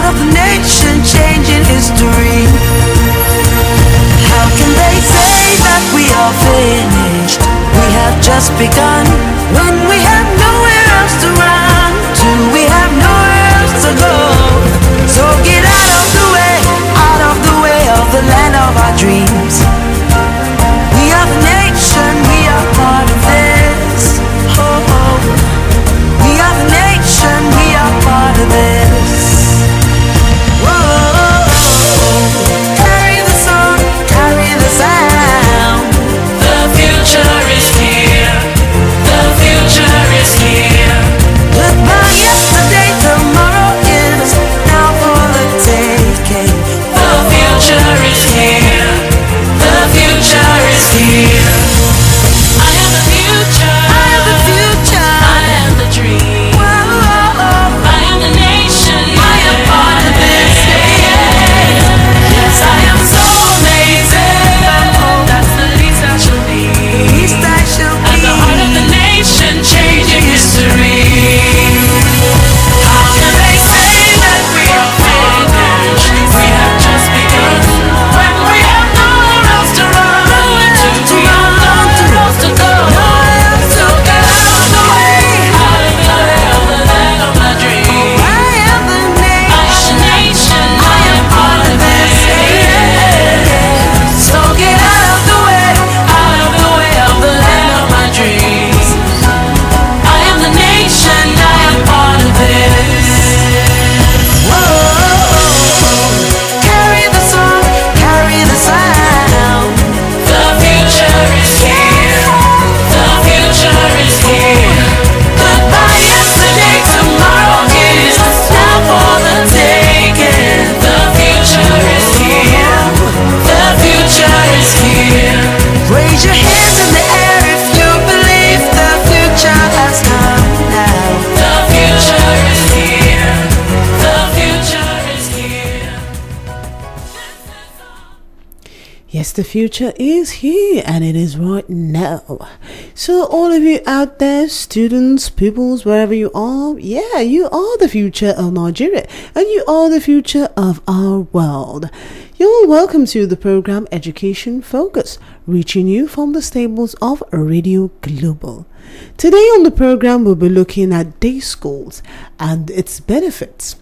heart of the nation, changing history. How can they say that we are finished? We have just begun. When we have nowhere else to run to, we have nowhere else to go. So get out of the way of the land of our dreams. We are the nation, we are part of this. Oh, oh. We are the nation, we are part of this. Whoa. Carry the song, carry the sound. The future is here. The future is here. Goodbye yesterday, tomorrow is now for the taking. The future is here. The future is here. I am the future. I am the future. I am the dream. Whoa. I am the nation. I am part of this. Yes, I am so amazing. That's the least I shall be. Least I shall At the heart of the nation, changing history. How can they say that we are finished? We have just begun. When we have nowhere else to run to, we have nowhere else to go. So get out of the way, out of the land of my dream. I am the I am the nation, I am part of this. So get out of the way of the land of my dreams. I am the nation, I am part of this. Carry the song, carry the sound. The future is here. The future is here. Goodbye yesterday, tomorrow is now for the taking. The future is here. The future is here. Raise your hands in the air if you believe the future has come now. The future is here. The future is here. Yes, the future is here and it is right now. So all of you out there, students, pupils, wherever you are, yeah, you are the future of Nigeria and you are the future of our world. You're welcome to the program Education Focus, reaching you from the stables of Radio Global. Today on the program, we'll be looking at day schools and its benefits.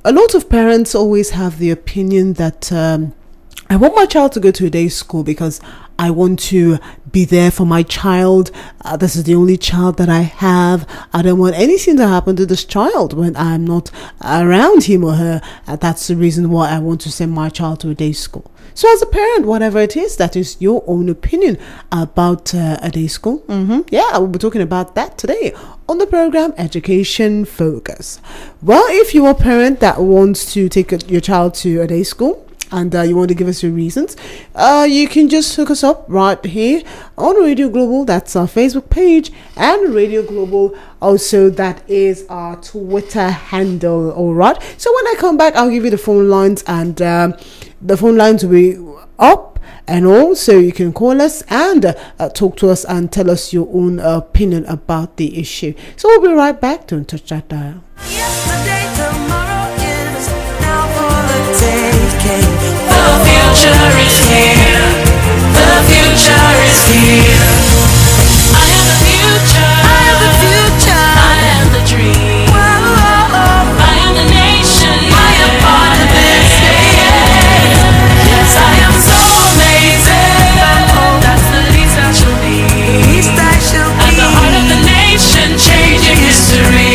A lot of parents always have the opinion that I want my child to go to a day school because I want to be there for my child. This is the only child that I have. I don't want anything to happen to this child when I'm not around him or her. That's the reason why I want to send my child to a day school. So as a parent, whatever it is, that is your own opinion about a day school. Yeah, I will be talking about that today on the program Education Focus. Well, if you're a parent that wants to take your child to a day school, and you want to give us your reasons, you can just hook us up right here on Radio Global. That's our Facebook page, and Radio Global also, that is our Twitter handle. All right, so when I come back, I'll give you the phone lines, and the phone lines will be up and all, so you can call us and talk to us and tell us your own opinion about the issue. So we'll be right back. Don't touch that dial. Yesterday, tomorrow is now for the taking. The future is here. The future is here. I am the future. I am the future. I am the dream. Whoa. I am the nation. I am part of this. Yes, I am so amazing. That's the least I shall be. Least I shall At the heart of be. the nation, changing history.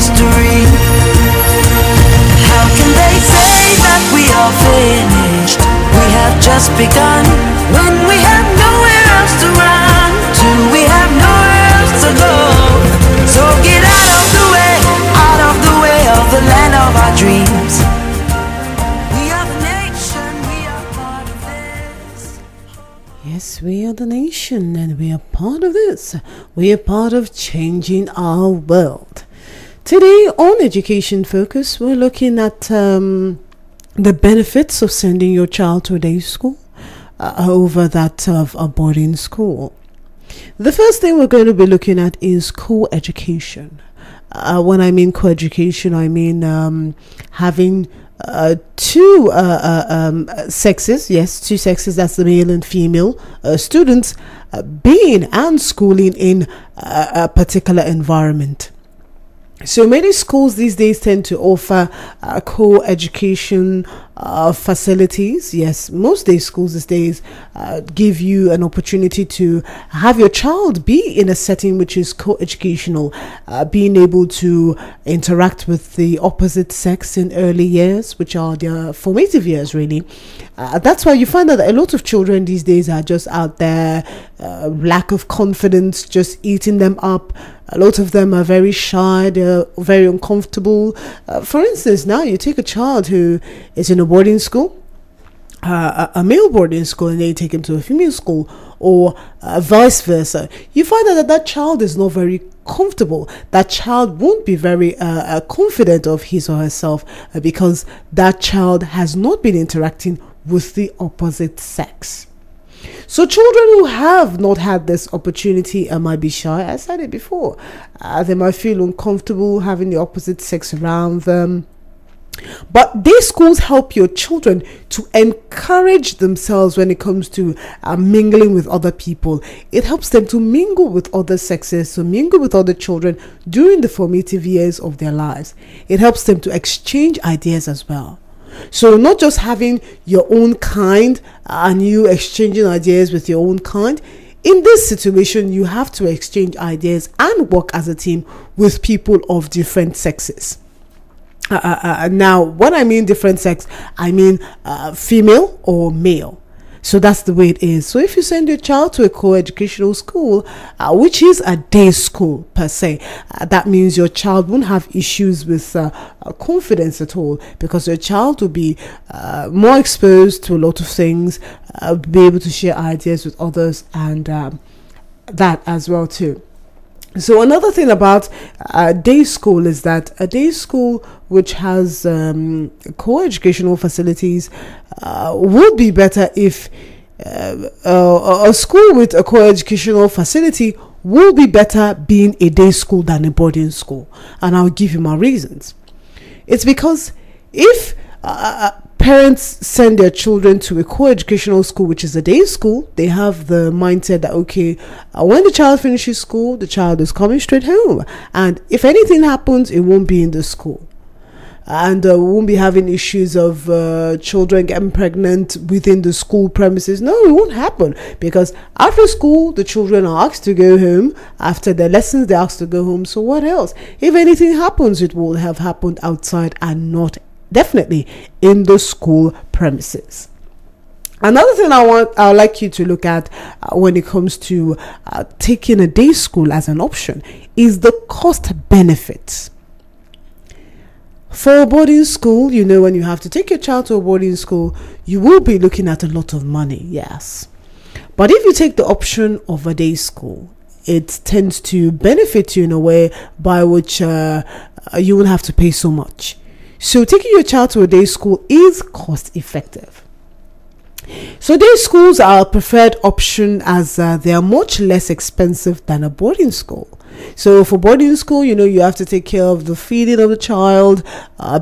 history. How can they say that we are finished? We have just begun. When we have nowhere else to run to, we have nowhere else to go. So get out of the way of the land of our dreams. We are the nation, we are part of this. Yes, we are the nation and we are part of this. We are part of changing our world. Today on Education Focus, we're looking at the benefits of sending your child to a day school over that of a boarding school. The first thing we're going to be looking at is co-education. When I mean co-education, I mean having two sexes, yes, two sexes, that's the male and female students, being and schooling in a particular environment. So many schools these days tend to offer co-education facilities. Yes, most day schools these days give you an opportunity to have your child be in a setting which is co-educational, being able to interact with the opposite sex in early years, which are their formative years, really. That's why you find out that a lot of children these days are just out there, lack of confidence, just eating them up. A lot of them are very shy, they're very uncomfortable. For instance, now you take a child who is in a boarding school, a male boarding school, and then you take him to a female school, or vice versa. You find out that that child is not very comfortable. That child won't be very confident of his or herself because that child has not been interacting with the opposite sex. So children who have not had this opportunity might be shy. I said it before. They might feel uncomfortable having the opposite sex around them. But day schools help your children to encourage themselves when it comes to mingling with other people. It helps them to mingle with other sexes, to mingle with other children during the formative years of their lives. It helps them to exchange ideas as well. So not just having your own kind and you exchanging ideas with your own kind. In this situation, you have to exchange ideas and work as a team with people of different sexes. Now, when I mean different sex, I mean female or male. So that's the way it is. So if you send your child to a co-educational school, which is a day school per se, that means your child won't have issues with confidence at all, because your child will be more exposed to a lot of things, be able to share ideas with others, and that as well too. So another thing about day school is that a day school which has co-educational facilities would be better if a school with a co-educational facility will be better being a day school than a boarding school. And I'll give you my reasons. It's because if parents send their children to a co-educational school, which is a day school, they have the mindset that, okay, when the child finishes school, the child is coming straight home. And if anything happens, it won't be in the school. And we won't be having issues of children getting pregnant within the school premises. No, it won't happen, because after school, the children are asked to go home. After their lessons, they're asked to go home. So what else? If anything happens, it will have happened outside and not definitely in the school premises. Another thing I would like you to look at when it comes to taking a day school as an option is the cost benefits. For a boarding school, you know, when you have to take your child to a boarding school, you will be looking at a lot of money, yes. But if you take the option of a day school, it tends to benefit you in a way by which you won't have to pay so much. So taking your child to a day school is cost effective. So day schools are a preferred option as they are much less expensive than a boarding school. So for boarding school, you know, you have to take care of the feeding of the child,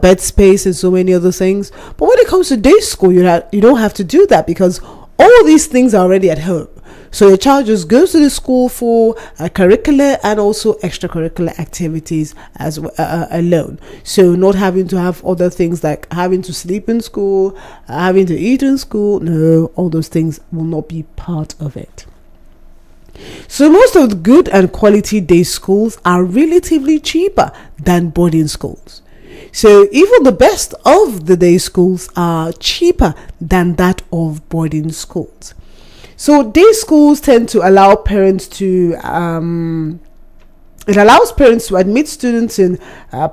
bed space, and so many other things. But when it comes to day school, you don't have to do that, because all these things are already at home. So your child just goes to the school for curricular and also extracurricular activities as alone. So not having to have other things like having to sleep in school, having to eat in school. No, all those things will not be part of it. So most of the good and quality day schools are relatively cheaper than boarding schools. So even the best of the day schools are cheaper than that of boarding schools. So day schools tend to allow parents to it allows parents to admit students in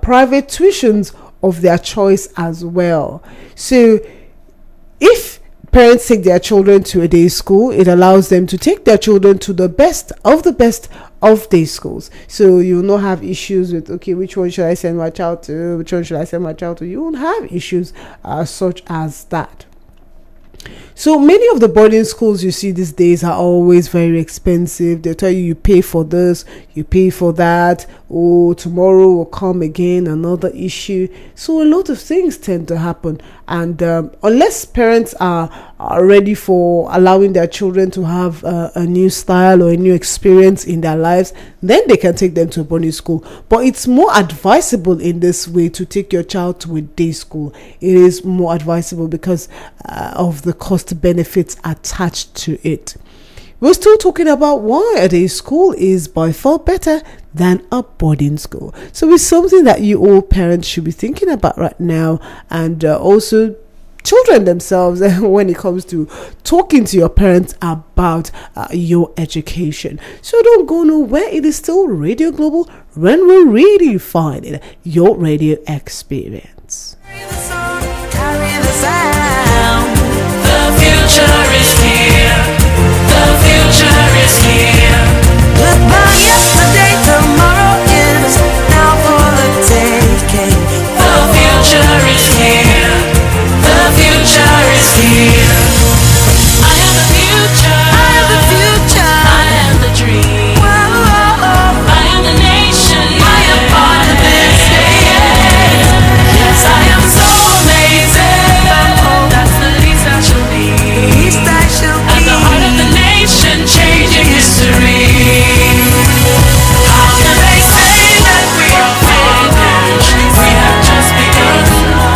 private tuitions of their choice as well. So if parents take their children to a day school, it allows them to take their children to the best of day schools. So you will not have issues with, okay, which one should I send my child to? Which one should I send my child to? You won't have issues such as that. So many of the boarding schools you see these days are always very expensive. They'll tell you, you pay for this, you pay for that. Oh, tomorrow will come again, another issue. So a lot of things tend to happen. And unless parents are ready for allowing their children to have a new style or a new experience in their lives, then they can take them to a boarding school. But it's more advisable in this way to take your child to a day school. It is more advisable because of the cost benefits attached to it. We're still talking about why a day school is by far better than a boarding school. So it's something that you all parents should be thinking about right now, and also children themselves when it comes to talking to your parents about your education. So don't go nowhere. It is still Radio Global when we're really finding your radio experience. Carry the sound. The future is here. The future is here. Goodbye yesterday, tomorrow is now for the taking. The future is here. The future is here. I am the future. I am the future. I am the dream. Whoa. I am the nation. I am part of this. Yes, I am so amazing. That's the least I shall be. Least I shall At the heart of the nation, changing history. How can they say that we are finished? We have just begun.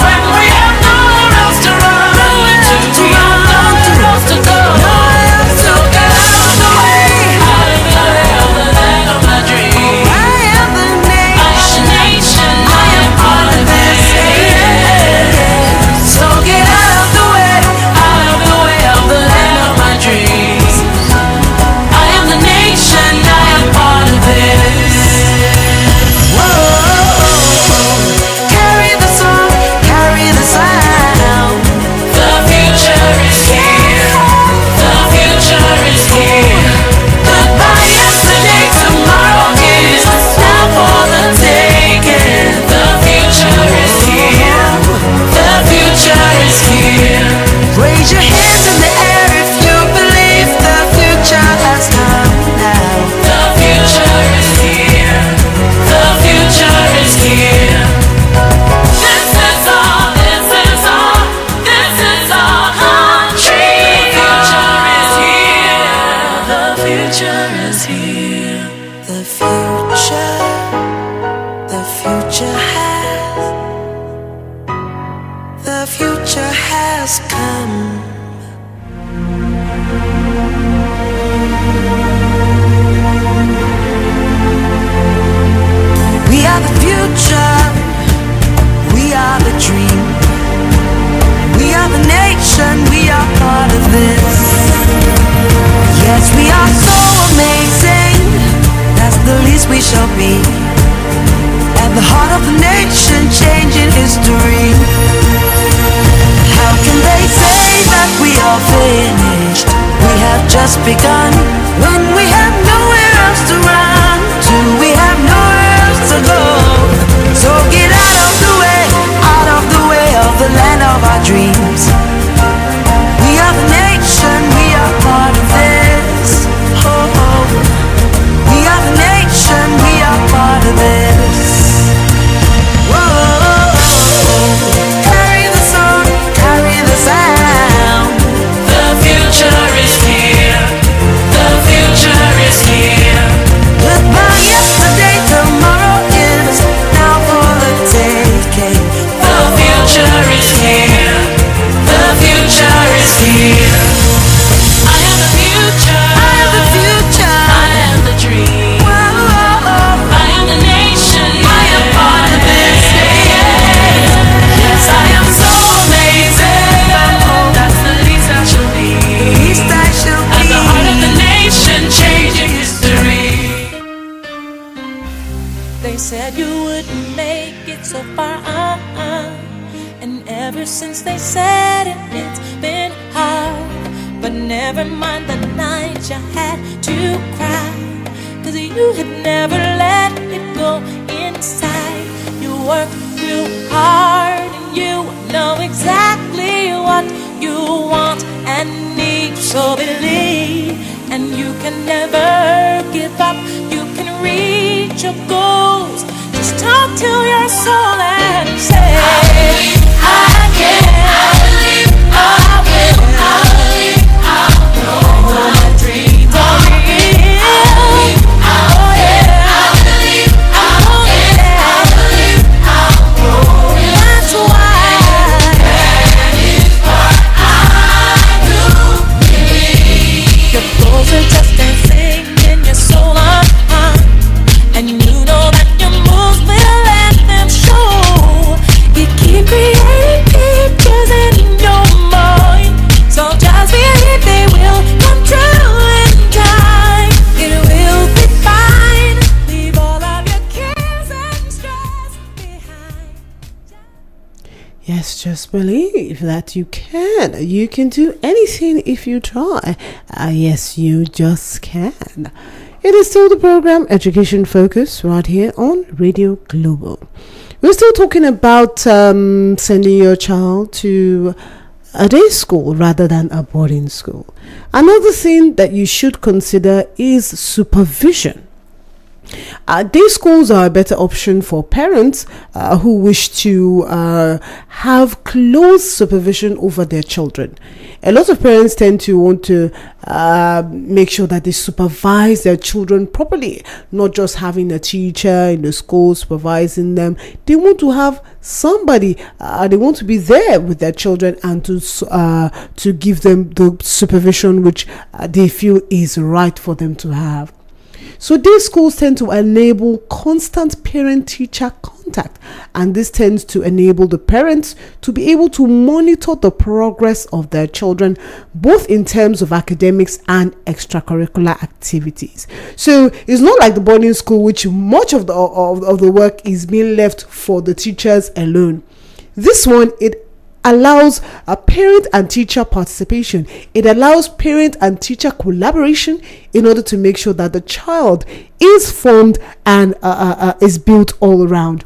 When we have nowhere else to run, to run, nowhere else to go. So get out of the way, out of the way of the land of my dream. I am the I am the nation, I am part of this. So get out of the way. Out of the way of the land of my dreams. I am the nation, I am part of this. Whoa. Carry the song, carry the sound. The future is here. The future is here. Goodbye yesterday, tomorrow is now for the taking. The future is here. The future is here. Raise your hands in the air if you believe the future has come now. The future is here. The future is here. This is all. This is all. This is our country. The future is here. The future is here. The future has come. We are the future. We are the dream. We are the nation. We are part of this. Yes, we are so amazing. That's the least we shall be. At the heart of the nation, changing history. How can they say that we are finished? We have just begun. When we have nowhere else to run to, we have nowhere else to go. So get out of the way of the land of our dreams. We are the nation, we are part of this. Oh, oh. We are the nation, we are part of this. Whoa. Carry the song, carry the sound. The future is here. The future is here. They said you wouldn't make it so far, and ever since they said it, it's been hard. But never mind the night you had to cry, 'cause you had never let it go inside. You worked real hard and you know exactly what you want and need. So believe, and you can never give up. You can reach your goals. Just talk to your soul and say, I can, I believe, I will, I believe, I know my dreams are real. Oh yeah, I believe, I believe, I know. That's why that is what I do believe. Your goals are just dancing in your soul, and you know that your moves will let them show. You keep creating pictures in your mind, so just believe they will come true in time. It will be fine. Leave all of your cares and stress behind. Yes, just believe that you can. You can do anything if you try. Yes, you just can. It is still the program Education Focus right here on Radio Global. We're still talking about sending your child to a day school rather than a boarding school. Another thing that you should consider is supervision. Day schools are a better option for parents who wish to have close supervision over their children. A lot of parents tend to want to make sure that they supervise their children properly, not just having a teacher in the school supervising them. They want to have somebody, they want to be there with their children and to give them the supervision which they feel is right for them to have. So these schools tend to enable constant parent-teacher contact, and this tends to enable the parents to be able to monitor the progress of their children, both in terms of academics and extracurricular activities. So it's not like the boarding school, which much of the work is being left for the teachers alone. This one, it allows a parent and teacher participation. It allows parent and teacher collaboration in order to make sure that the child is formed and is built all around.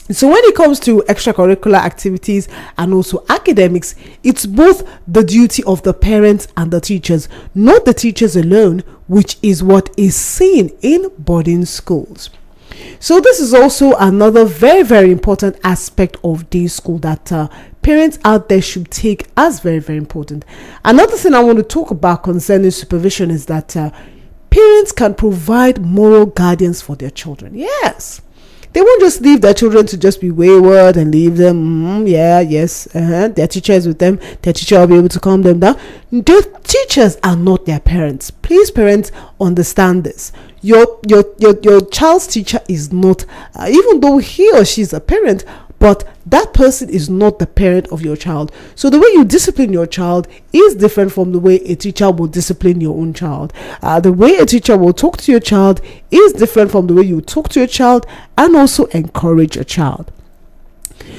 So when it comes to extracurricular activities and also academics, it's both the duty of the parents and the teachers, not the teachers alone, which is what is seen in boarding schools. So this is also another very, very important aspect of day school that parents out there should take as very, very important. Another thing I want to talk about concerning supervision is that parents can provide moral guardians for their children. Yes. They won't just leave their children to just be wayward and leave them, their teacher is with them, their teacher will be able to calm them down. Their teachers are not their parents. Please, parents, understand this. Your child's teacher is not, even though he or she is a parent, but that person is not the parent of your child. So the way you discipline your child is different from the way a teacher will discipline your own child. The way a teacher will talk to your child is different from the way you talk to your child and also encourage a child.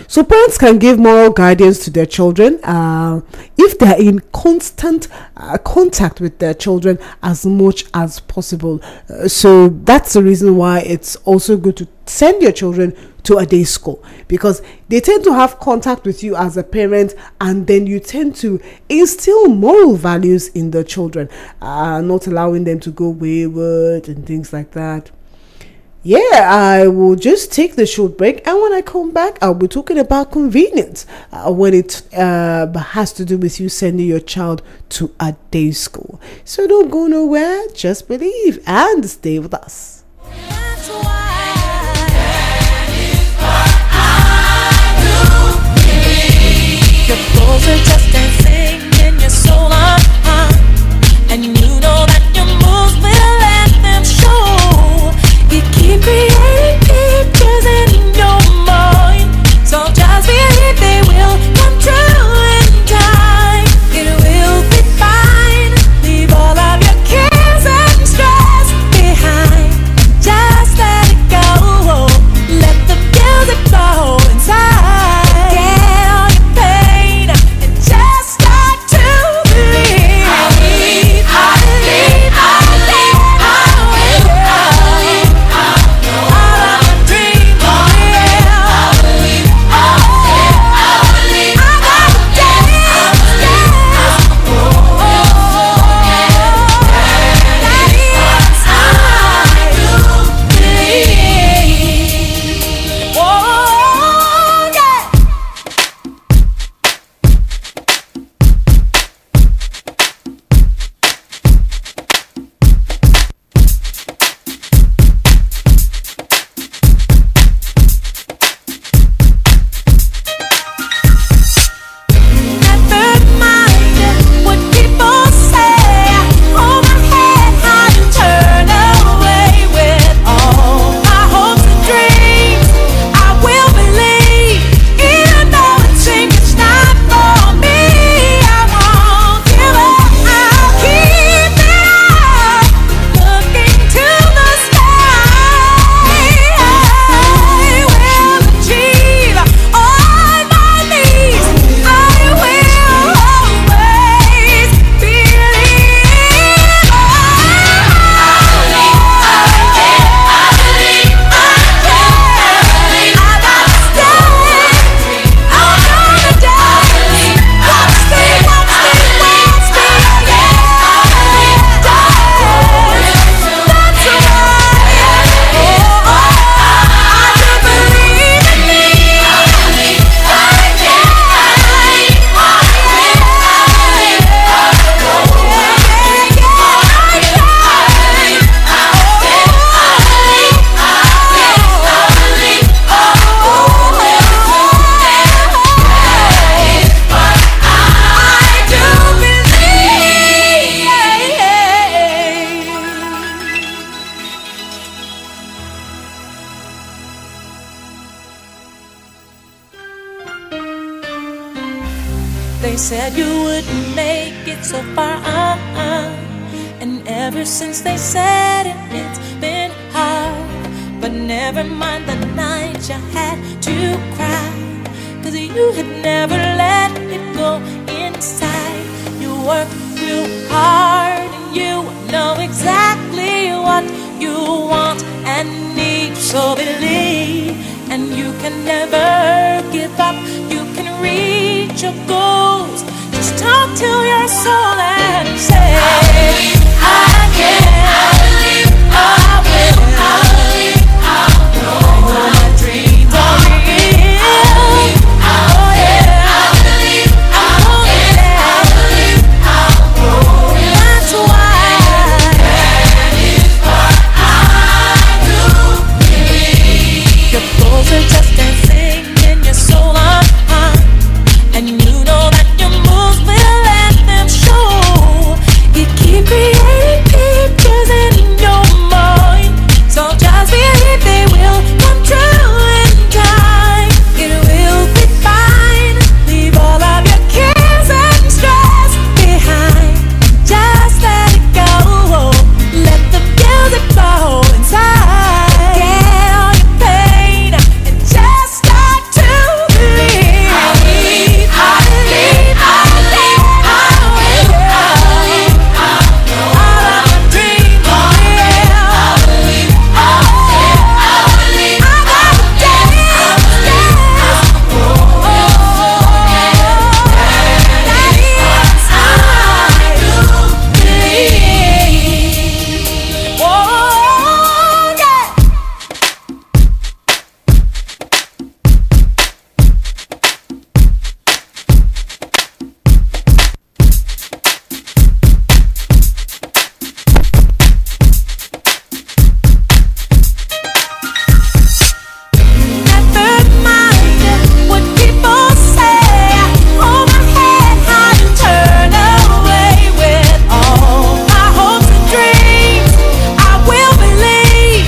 So parents can give moral guidance to their children if they are in constant contact with their children as much as possible. So that's the reason why it's also good to send your children to a day school, because they tend to have contact with you as a parent, and then you tend to instill moral values in the children, not allowing them to go wayward and things like that. Yeah, I will just take the short break, and when I come back, I'll be talking about convenience when it has to do with you sending your child to a day school. So don't go nowhere, just believe and stay with us. That's why that is what I do believe. Your goals are just dancing in your soul, and you know that your moves will let them show. You keep creating pictures in your mind, so just believe they will come true in time. It will be fine. Leave all of your cares and stress behind. They said you wouldn't make it so far, and ever since they said it, it's been hard. But never mind the night you had to cry, 'cause you had never let it go inside. You worked real hard and you know exactly what you want and need. So believe, and you can never give up. You can reach your goals. Just talk to your soul and say, I can, I believe, I will, I believe, I know my dreams are real. Oh yeah, I believe, I believe, I know. That's why that is what I do believe. Your goals are just dancing in your soul, and you know that your moves will let them show. You keep creating pictures in your mind, so just believe they will come true in time. It will be fine. Leave all of your cares and stress behind. Just let it go. Let the music flow inside. Get all your pain and just start to believe. I believe, I believe, I believe, I will, I believe, I know all of my dreams are real. I believe, I believe, I got the dance, oh, that is I do believe. Oh, yeah. Never mind what people say. Hold my head high and turn away with all my hopes and dreams. I will believe,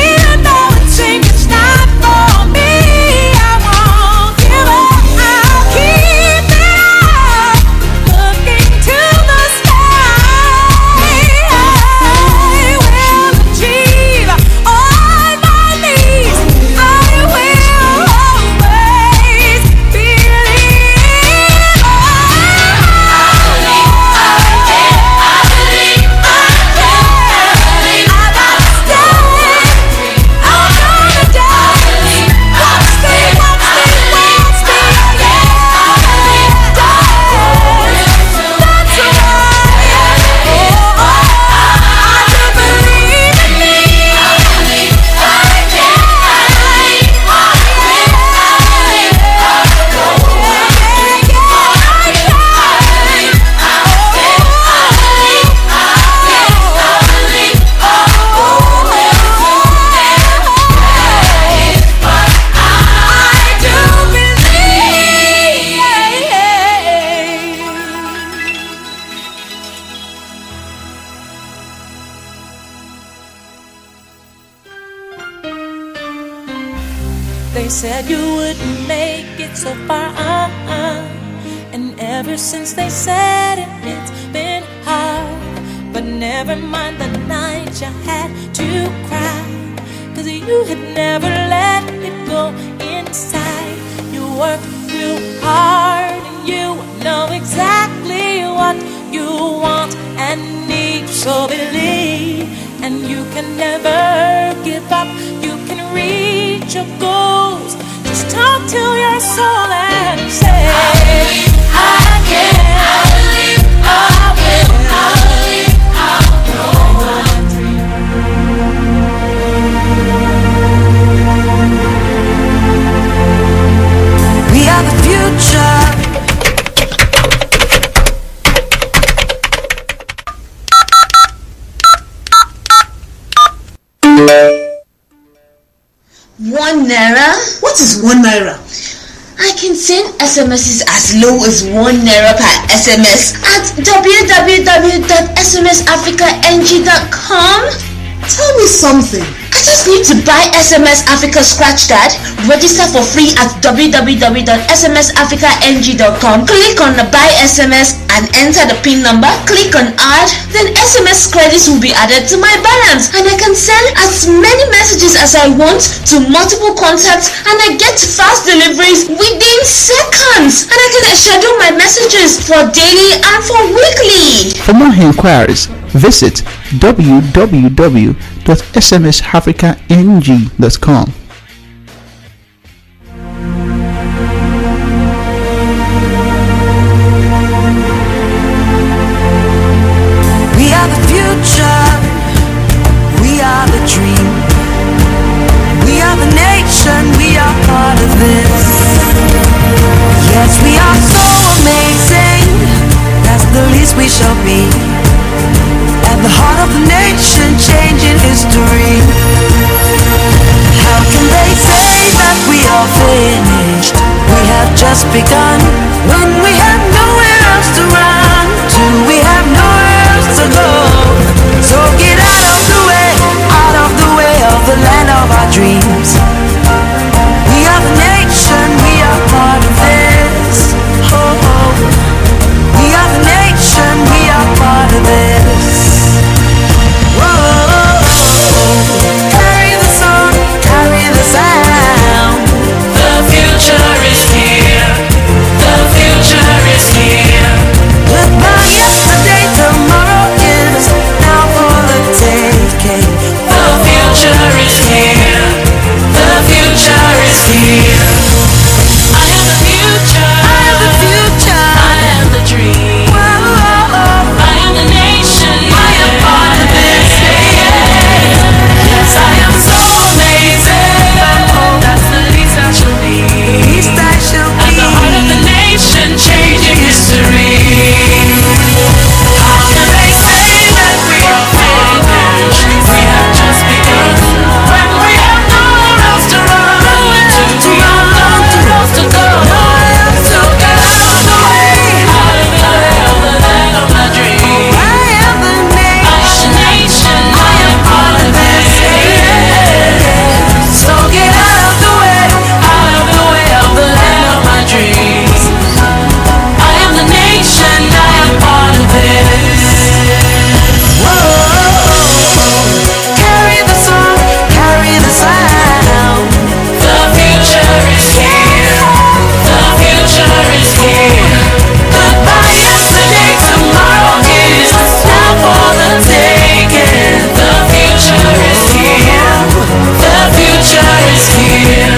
even though it seems it's not for me. I won't give up. I'll keep it up, looking to the sky. I will achieve all my needs. I will always believe. They said you wouldn't make it so far, and ever since they said it, it's been hard. But never mind the night you had to cry, 'cause you had never let it go inside. You worked real hard and you know exactly what you want and need. So believe, and you can never give up. You can reach your goals. Just talk to your soul and say, I can, I believe, I will, I believe, I know my dreams. We are the future. ₦1? What is 1 naira? I can send SMSs as low as ₦1 per SMS at www.smsafricang.com. Tell me something. I I just need to buy SMS Africa Scratch Card, register for free at www.smsafricang.com, click on the buy SMS and enter the PIN number, click on add, then SMS credits will be added to my balance and I can send as many messages as I want to multiple contacts and I get fast deliveries within seconds and I can schedule my messages for daily and for weekly. For more inquiries, visit www.smsafricang.com. We are the future, we are the dream, we are the nation, we are part of this. Yes, we are so amazing, that's the least we shall be. At the heart of the nation, changing history. How can they say that we are finished? We have just begun. When we have nowhere else to run to, we have nowhere else to go. So get out of the way of the land of our dreams. We are the nation, we are part of this. Oh, we are the nation, we are part of this. Whoa, carry the song, carry the sound. The future is here. The future is here. Goodbye yesterday, tomorrow is now for the taking. The future is here. The future is here. I am the future. I am the future. I am the dream. Whoa, I am the nation. I am part of this. Yes, I am so amazing. That's the least I shall be. Least I shall At the heart of the be. nation, changing history. How can they say that we are finished? We have just begun. When we have nowhere else to run to, we have nowhere else to go. So get out of the way of the land of my dream. I am the I am the nation. I am part of this. So get out of the way of the land of my dreams. I am the nation. I am part of this. carry the song, carry the sound. The future is here. The future is here. Goodbye yesterday, tomorrow is now for the taking. The future is here. The future is here.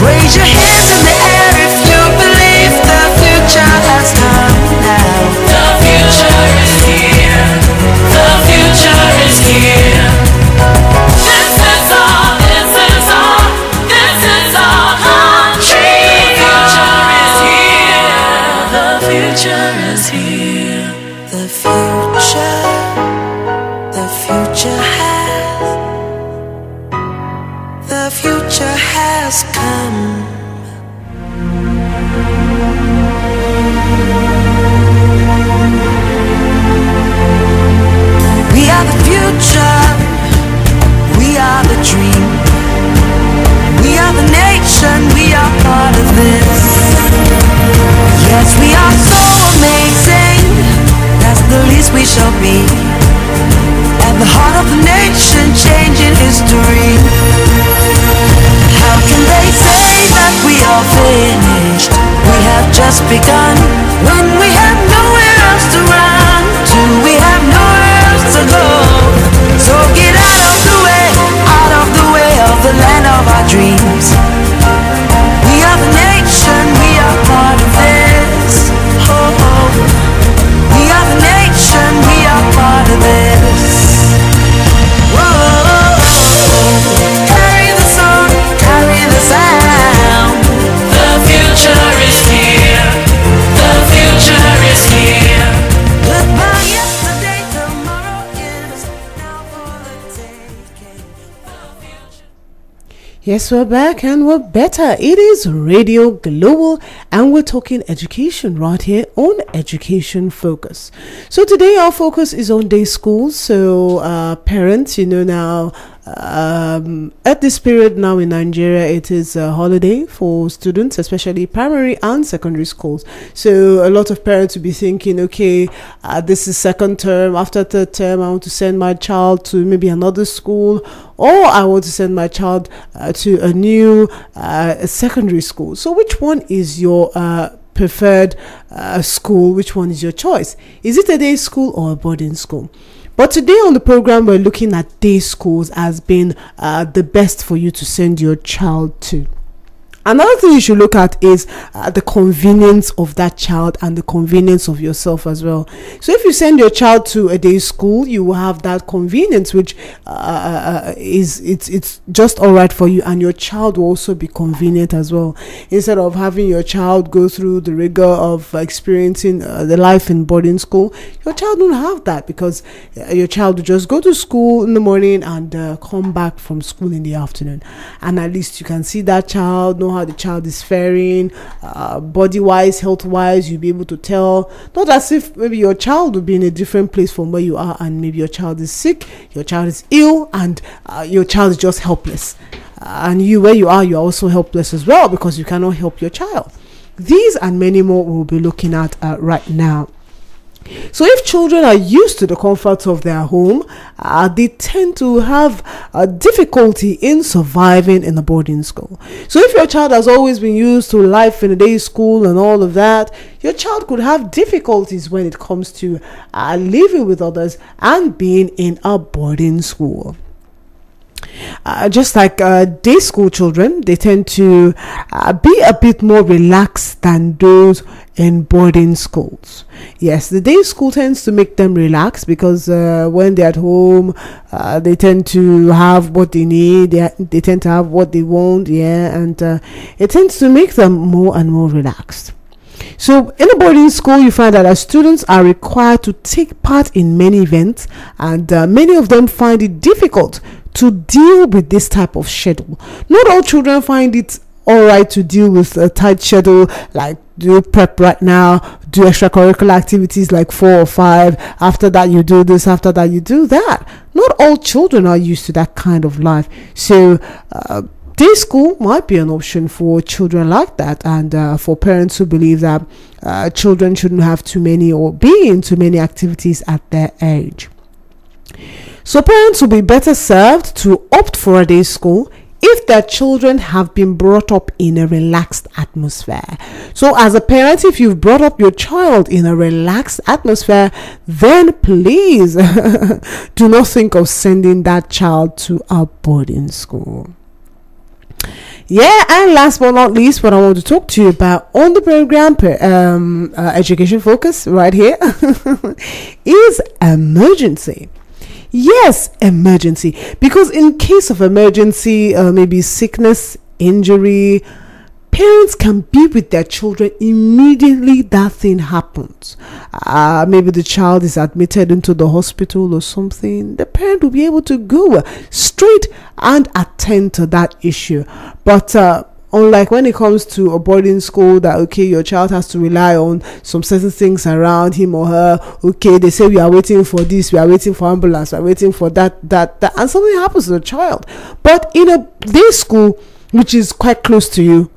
Raise your hands in the air if you believe the future has come now. The future is here. The future is here. This is our, this is our, this is our country. The future is here. The future is here. The future has come. We are the future, we are the dream, we are the nation, we are part of this. Yes, we are so amazing, that's the least we shall be. At the heart of the nation, changing history. How can they say that we are finished? We have just begun. When we have nowhere else to run to, we have nowhere else to go. So get out of the way of the land of our dreams. We are the nation, we are part of this. Oh, we are the nation, we are part of this. Whoa, carry the song, carry the sound. The future is here. The future is here. Goodbye yesterday, tomorrow is now for the taking. Yes, we're back and we're better. It is Radio Global and we're talking education right here on Education Focus. So today our focus is on day schools. So parents, now At this period now in Nigeria, it is a holiday for students, especially primary and secondary schools. So a lot of parents will be thinking, okay, this is second term. After third term, I want to send my child to maybe another school, or I want to send my child to a new secondary school. So which one is your preferred school? Which one is your choice? Is it a day school or a boarding school? But today on the program, we're looking at day schools as being the best for you to send your child to. Another thing you should look at is the convenience of that child and the convenience of yourself as well. So if you send your child to a day school, you will have that convenience, which it's just all right for you, and your child will also be convenient as well. Instead of having your child go through the rigor of experiencing the life in boarding school, your child won't have that, because your child will just go to school in the morning and come back from school in the afternoon, and at least you can see that child, know how the child is faring, body wise, health wise. You'll be able to tell, not as if maybe your child will be in a different place from where you are, and maybe your child is sick, your child is ill, and your child is just helpless, and you, where you are, you're also helpless as well, because you cannot help your child. These and many more we'll be looking at right now. So if children are used to the comforts of their home, they tend to have difficulty in surviving in a boarding school. So if your child has always been used to life in a day school and all of that, your child could have difficulties when it comes to living with others and being in a boarding school. Just like day school children, they tend to be a bit more relaxed than those in boarding schools. Yes, the day school tends to make them relax, because when they're at home, they tend to have what they need, they tend to have what they want, and it tends to make them more and more relaxed. So in a boarding school, you find that our students are required to take part in many events, and many of them find it difficult to deal with this type of schedule. Not all children find it all right to deal with a tight schedule, like do prep right now, do extracurricular activities like 4 or 5, after that you do this, after that you do that. Not all children are used to that kind of life. So day school might be an option for children like that, and for parents who believe that children shouldn't have too many or be in too many activities at their age. So parents will be better served to opt for a day school if their children have been brought up in a relaxed atmosphere. So as a parent, if you've brought up your child in a relaxed atmosphere, then please do not think of sending that child to a boarding school. Yeah, and last but not least, what I want to talk to you about on the program, Education Focus, right here, is emergency. Yes, emergency. Because in case of emergency, maybe sickness, injury, parents can be with their children immediately that thing happens. Maybe the child is admitted into the hospital or something. The parent will be able to go straight and attend to that issue. But unlike when it comes to a boarding school, that okay, your child has to rely on some certain things around him or her. Okay, they say we are waiting for this, we are waiting for ambulance, we are waiting for that, and something happens to the child. But in a day school, which is quite close to you,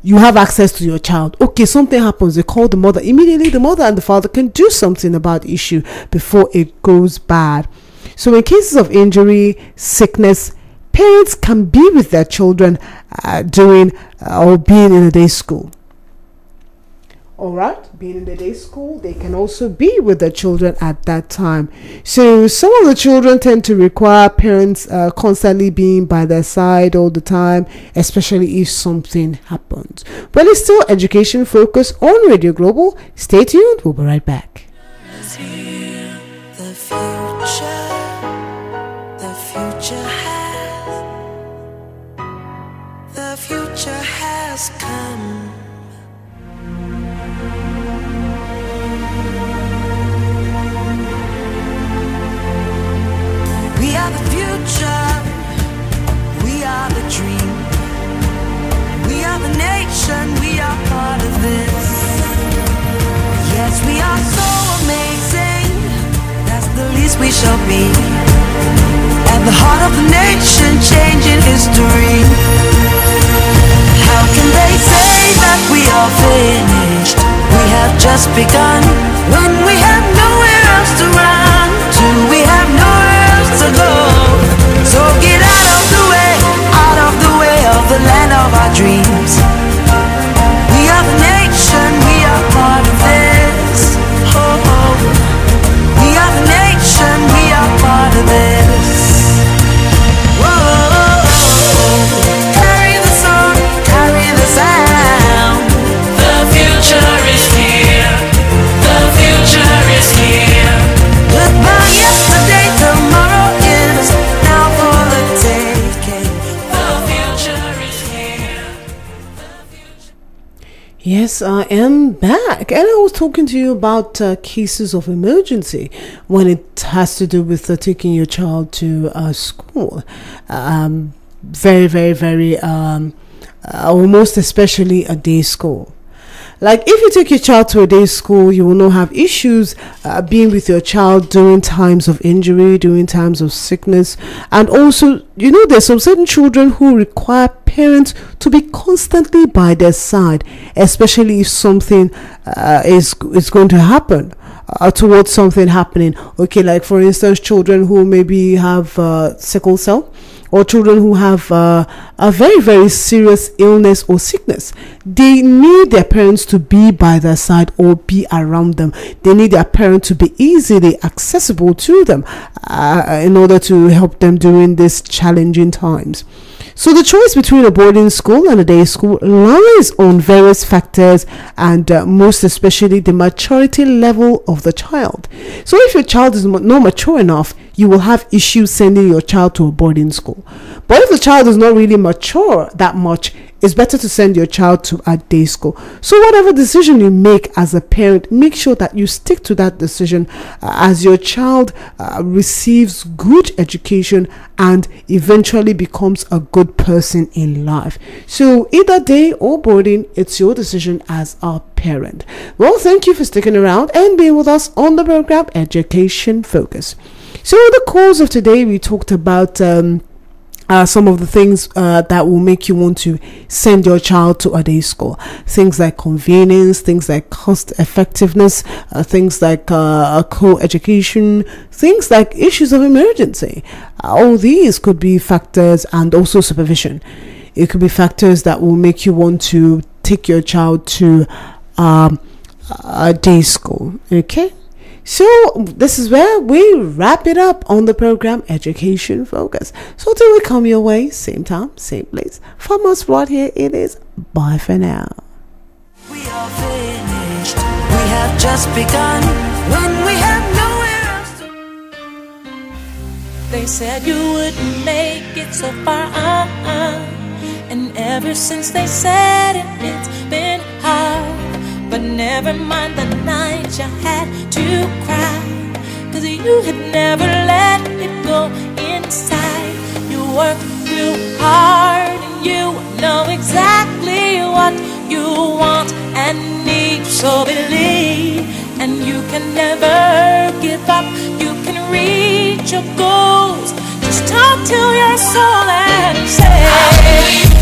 you have access to your child. Okay, something happens, they call the mother. Immediately the mother and the father can do something about the issue before it goes bad. So in cases of injury, sickness, parents can be with their children during or being in a day school. Alright, being in the day school, they can also be with their children at that time. So some of the children tend to require parents constantly being by their side all the time, especially if something happens. But it's still Education Focus on Radio Global. Stay tuned, we'll be right back. The future has come. We are the future. We are the dream. We are the nation. We are part of this. Yes, we are so amazing. That's the least we shall be. at the heart of the nation, changing history. How can they say that we are finished? We have just begun. When we have nowhere else to run to, we have nowhere else to go. So get out of the way, out of the way of the land of our dreams. We are the nation, we are part of this. Oh, oh. We are the nation, we are part of this. Whoa, carry the song, carry the sound. The future is here. The future is here. Goodbye yesterday, tomorrow is now for the taking. The future is here. Yes, I am back, and I was talking to you about cases of emergency when it has to do with taking your child to school. Very, very, very, or most especially a day school. Like, if you take your child to a day school, you will not have issues being with your child during times of injury, during times of sickness. And also, you know, there's some certain children who require parents to be constantly by their side, especially if something is going to happen. Towards something happening. Okay, like for instance, children who maybe have sickle cell, or children who have a very, very serious illness or sickness. They need their parents to be by their side or be around them. They need their parents to be easily accessible to them in order to help them during these challenging times. So the choice between a boarding school and a day school lies on various factors, and most especially the maturity level of the child. So if your child is not mature enough, you will have issues sending your child to a boarding school. But if the child is not really mature that much, it's better to send your child to a day school. So whatever decision you make as a parent, make sure that you stick to that decision as your child receives good education and eventually becomes a good person in life. So either day or boarding, it's your decision as a parent. Well, thank you for sticking around and being with us on the program Education Focus. So in the course of today, we talked about some of the things that will make you want to send your child to a day school. Things like convenience, things like cost effectiveness, things like co-education, things like issues of emergency. All these could be factors, and also supervision. It could be factors that will make you want to take your child to a day school. Okay? So this is where we wrap it up on the program Education Focus. So till we come your way, same time, same place. From us right here, it is bye for now. We are finished. We have just begun. When we have nowhere else to. They said you wouldn't make it so far, and ever since they said it, it's been hard. But never mind the night you had to cry, 'cause you had never let it go inside. You worked real hard and you know exactly what you want and need. So believe, and you can never give up. You can reach your goals. Just talk to your soul and say,